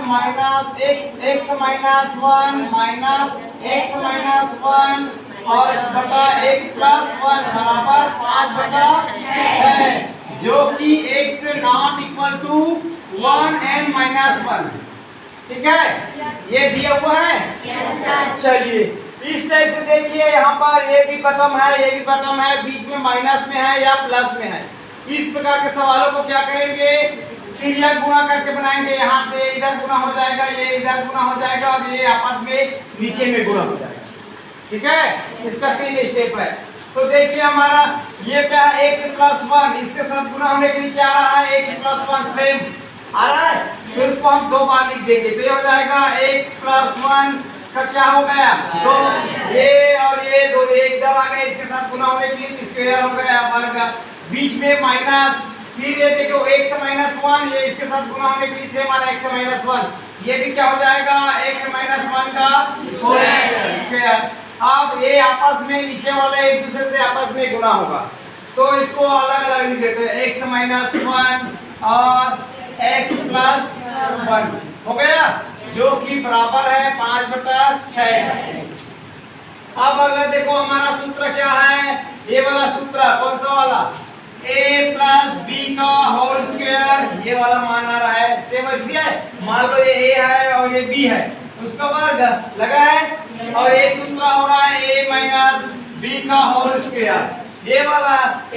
Minus x minus 1 minus x minus 1 और बटा x plus 1 बराबर 5/6, जो कि x से not equal to 1 n minus 1। ठीक है, ये दिया हुआ है। चलिए इस टाइप से देखिए, यहाँ पर ये भी बटन है, ये भी बटन है, बीच में माइनस में है या प्लस में है। इस प्रकार के सवालों को क्या करेंगे, तिर्यक गुणा करके बनाएंगे। यहाँ से इधर गुणा हो जाएगा, ये इधर गुणा हो जाएगा और ये आपस में नीचे में गुणा हो जाएगा। ठीक है, इसका 3 स्टेप है। तो देखिए हमारा ये क्या है, x प्लस 1, इसके साथ गुणा होने के लिए क्या आ रहा है, x प्लस 1 सेम आ रहा है। तो इसको हम 2 बार लिख देंगे, तो ये हो जाएगा x प्लस 1 का क्या हो गया 2, ये और ये 2 एकदम आ गए, इसके साथ गुणा होने के लिए स्क्वायर हो गया वर्ग, बीच में माइनस। फिर ये देखो x माइनस 1, ये इसके साथ गुणा होने के लिए थे हमारा x माइनस 1, ये भी क्या हो जाएगा x माइनस 1 का स्क्वायर। अब ये आपस में नीचे वाले एक दूसरे से आपस में गुणा होगा, तो इसको अलग अलग लिख देते हैं, x माइनस 1 और x प्लस 1 हो गया, जो कि बराबर है 5/6। अब अगर देखो हमारा सूत्र क्या है, ये वाला सूत्र कौन सा वाला, a प्लस बी का होल स्क्वायर, ये वाला मान आ रहा है, सेम वैसी है। मान लो ये a है और ये b है, उसका वर्ग लगा है, और एक सूत्र हो रहा है a माइनस बी का होल स्क्वायर, ये वाला a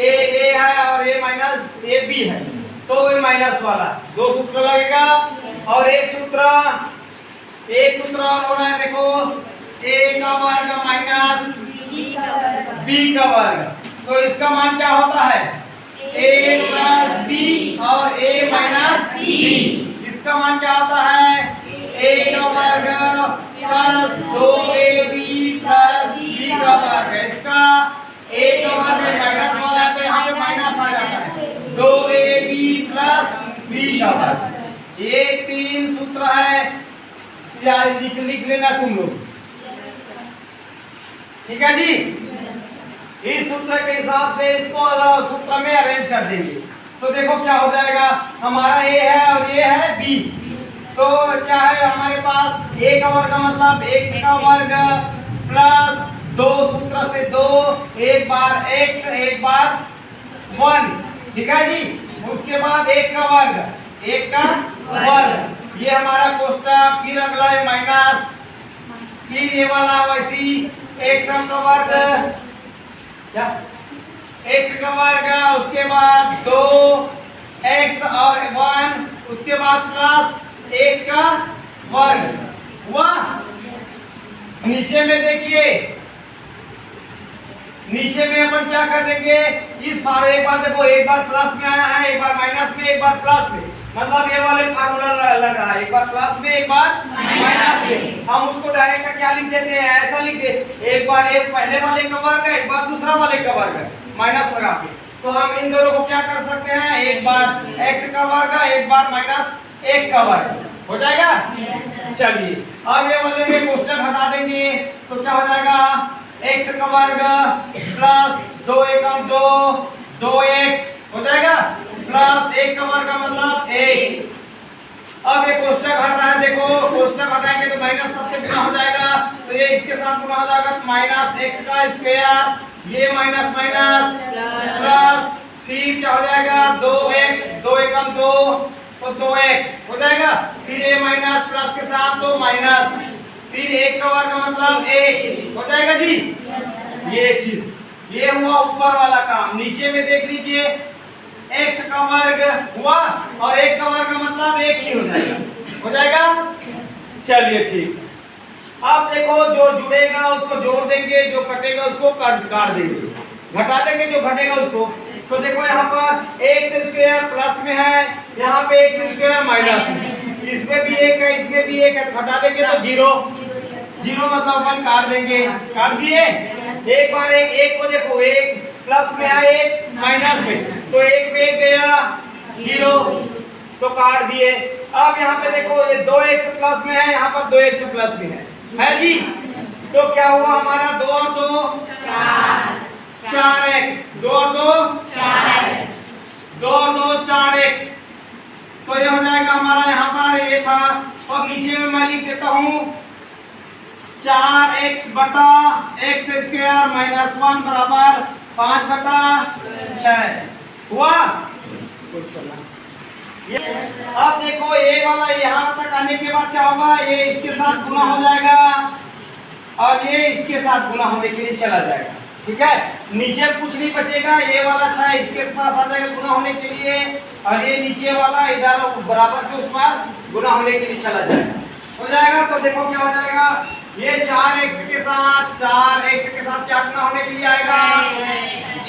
है और a माइनस a b है, तो ये माइनस वाला 2 सूत्र लगेगा। और एक सूत्र और हो रहा है, देखो a का वर्ग माइनस b का वर्ग, तो इसका मान क्या होता है a प्लस b और a माइनस b, इसका मान क्या होता है a का वर्ग प्लस 2ab प्लस b का वर्ग, इसका a का वर्ग माइनस वाला है तो यहाँ पे माइनस आ जाता है 2ab प्लस b का वर्ग। ये 3 सूत्र है यार, लिख लेना तुम लोग, ठीक है जी। इस सूत्र के हिसाब से इसको सूत्र में अरेंज कर देंगे, तो देखो क्या हो जाएगा, हमारा a है और ये है b, तो क्या है हमारे पास a का वर्ग का मतलब x का वर्ग प्लस 2 सूत्र से 2, एक बार x एक बार 1, ठीक है जी। उसके बाद 1 का वर्ग, ये हमारा कोष्टक, फिर अगला है माइनस, फिर ये वाला वैसी x का वर्ग, क्या x का वर्ग, उसके बाद 2x और 1, उसके बाद प्लस 1 का वर्ग हुआ। नीचे में देखिए, नीचे में अपन क्या कर देंगे, इस बार एक बार देखो, एक बार प्लस में आया है, एक बार माइनस में, एक बार प्लस में, मतलब ये वाले फार्मूला लग रहा है, एक बार प्लस में एक बार माइनस में। हम उसको डायरेक्ट क्या लिख देते हैं, ऐसा लिख दे, एक बार एक पहले वाले का वर्ग है, एक बार दूसरा वाले का वर्ग है, माइनस लगा के। तो हम इन दोनों को क्या कर सकते हैं, एक बार x का वर्ग है, एक बार माइनस 1 का वर्ग, हो जाएगा। चलिए अब ये वाले में कोष्टक हटा देंगे, तो क्या हो जाएगा x का वर्ग प्लस 2 एकम 2, 2x हो जाएगा, प्लस 1 का वर्ग का मतलब 1। अब ये कोष्टक हट रहा है, देखो कोष्टक हटाएंगे तो माइनस सबसे गुणा हो जाएगा, तो ये इसके साथ गुणा हो जाएगा, तो माइनस x का स्क्वायर, ये माइनस माइनस प्लस, फिर क्या हो जाएगा 2x, 2 एकम 2, तो 2x हो जाएगा, फिर ये माइनस प्लस के साथ तो माइनस, फिर 1 का वर्ग मतलब 1 हो जाएगा जी। ये चीज, ये हुआ ऊपर वाला काम। नीचे में देख लीजिए, x का वर्ग हुआ और 1 का वर्ग मतलब 1 ही हो जाएगा। चलिए ठीक, अब देखो जो जुड़ेगा उसको जोड़ देंगे, जो कटेगा उसको काट देंगे, घटा देंगे जो घटेगा उसको। तो देखो यहाँ पर एक्स स्क्वायर प्लस में है, यहाँ पे एक्स स्क्वायर माइनस में, इसमें भी 1 है, इसमें भी 1 है, घटा देंगे तो 0 मतलब अपन काट देंगे, काट दिए। एक बार एक को देखो, 1 प्लस में है, 1 माइनस में, तो 1 पे 1 गया 0, तो काट दिए। अब यहाँ पे देखो ये 2x प्लस में है, यहाँ पर 2x प्लस में है जी। तो क्या हुआ हमारा 2 और 2 4x, 2 और 2 4x, तो ये हो जाएगा हमारा, यहाँ पर ये था तो अब नीचे में मैं लिख देता हूँ 4x बटा एक्स स्क्वायर माइनस 1 बराबर 5 बटा 6 हुआ। अब देखो ये वाला यहाँ तक आने के बाद क्या होगा, ये इसके साथ गुना हो जाएगा और ये इसके साथ गुना होने के लिए चला जाएगा। ठीक है, नीचे कुछ नहीं बचेगा, ये वाला 6 इसके पास आ जाएगा गुना होने के लिए और ये नीचे वाला इधर बराबर के उस पर गुना होने के लिए चला जाएगा, हो जाएगा। तो देखो क्या हो जाएगा, ये 4x के साथ क्या गुना होने के लिए आएगा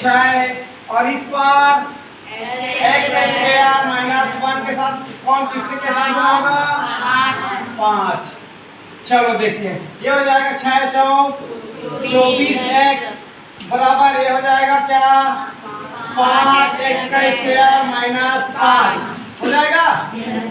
6 और इस पर x स्क्वायर माइनस 1 के साथ कौन किसके के साथ गुना होगा 5। चलो देखते हैं, ये हो जाएगा 6 चौक 24x बराबर ये हो जाएगा क्या 5x का स्क्वायर माइनस 5 हो जाएगा।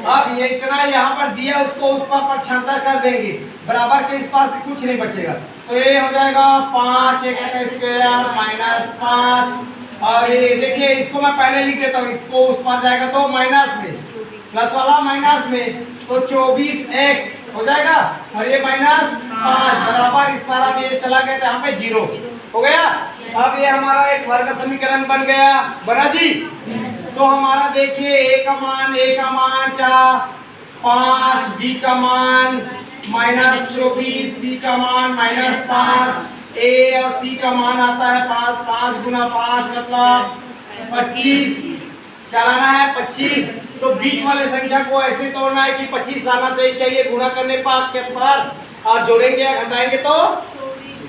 अब ये इतना यहाँ पर दिया उसको उस पर पक्षांतर कर देंगे, बराबर के इस पास कुछ नहीं बचेगा, तो ये हो जाएगा 5x का स्क्वायर माइनस 5 और ये देखिए इसको मैं पहले लिख देता हूँ, इसको उस पर जाएगा तो माइनस में, प्लस वाला माइनस में, तो 24x हो जाएगा और ये माइनस 5 बराबर इस पर अब ये चला गया था यहाँ पे 0 हो गया। अब ये हमारा एक वर्ग समीकरण बन गया, बना जी। तो हमारा देखिए a का मान क्या 5, b का मान माइनस 24, c का मान माइनस 5, a और c का मान आता है 5 गुना 5 मतलब 25, क्या लाना है 25। तो बीच वाले संख्या को ऐसे तोड़ना है कि 25 आना चाहिए गुणा करने पर और जोड़ेंगे या घटाएंगे तो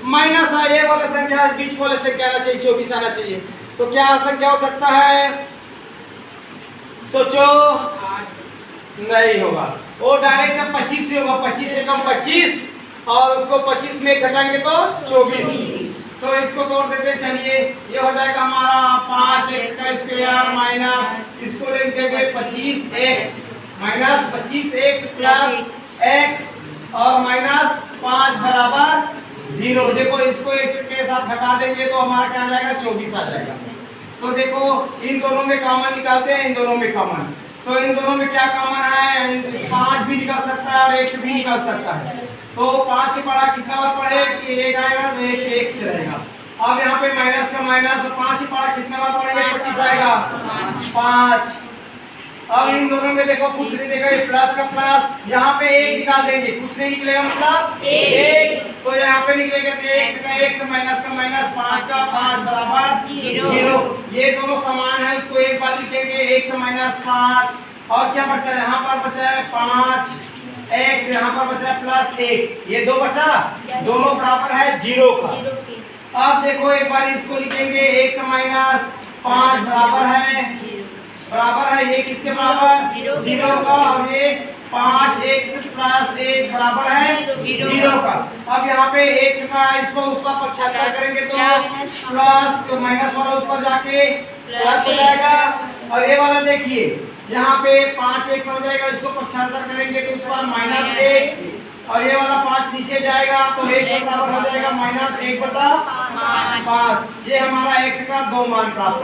माइनस ये वाला संख्या बीच वाले संख्या आना चाहिए 24 आना चाहिए। तो क्या संख्या हो सकता है, सोचो, नहीं होगा, वो डायरेक्ट 25 से होगा, 25 से कम 25 और उसको 25 में घटाएंगे तो 24। तो इसको तोड़ देते, चलिए ये हो जाएगा हमारा 5x का स्क्वायर माइनस इसको लिख देंगे 25x minus 25x plus x और माइनस 5 बराबर 0। देखो इसको इसके साथ घटा देंगे तो हमारा क्या आ जाएगा 24 आ जाएगा। तो देखो इन दोनों में कॉमन निकालते हैं, इन दोनों में कॉमन, तो इन दोनों में क्या कॉमन है 5 भी निकाल सकता है और x भी निकाल सकता है। तो 5 के पढ़ा कितना बार पढ़े कि 1 आएगा तो 1 रहेगा। अब यहाँ पे माइनस का माइनस, 5 के पढ़ा कितना बार पढ़ेंगे 25 आएगा 5। अब इन दोनों में देखो कुछ नहीं देगा, ये प्लस का प्लस, यहाँ पे 1 निकाल देंगे, कुछ नहीं निकलेगा मतलब 1, तो यहाँ पे निकलेगा तो x का x माइनस का माइनस 5 का 5 बराबर 0। ये दोनों समान है, उसको एक बार लिखेंगे x माइनस 5 और क्या बचा है यहाँ पर बचा है 5 x, यहाँ पर बचा है प्लस 1, ये 2 बचा, दोनों बराबर है 0 का। अब देखो एक बार इसको लिखेंगे x माइनस 5 बराबर है ये किसके बराबर 0 का और ये 5x प्लस 1 बराबर है 0 का। अब यहाँ पे x का इसको उस पर पक्षांतर करेंगे तो प्लस तो माइनस वाला उस पर जाके प्लस हो जाएगा और ये वाला देखिए यहाँ पे 5x हो जाएगा, इसको पक्षांतर करेंगे तो उस पर माइनस 1 और ये वाला 5 नीचे जाएगा तो x बराबर हो जाएगा माइनस 1 बटा 5। ये हमारा x का 2 मान प्राप्त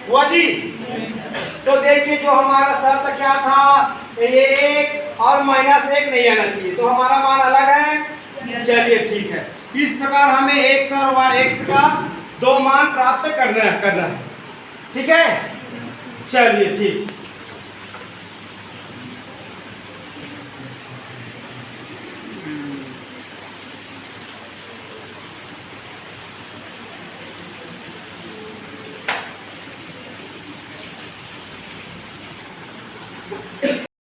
हुआ जी। तो देखिए जो हमारा शर्त क्या था, 1 और माइनस 1 नहीं आना चाहिए, तो हमारा मान अलग है। चलिए ठीक है, इस प्रकार हमें x और y का 2 मान प्राप्त करना है। ठीक है, चलिए ठीक।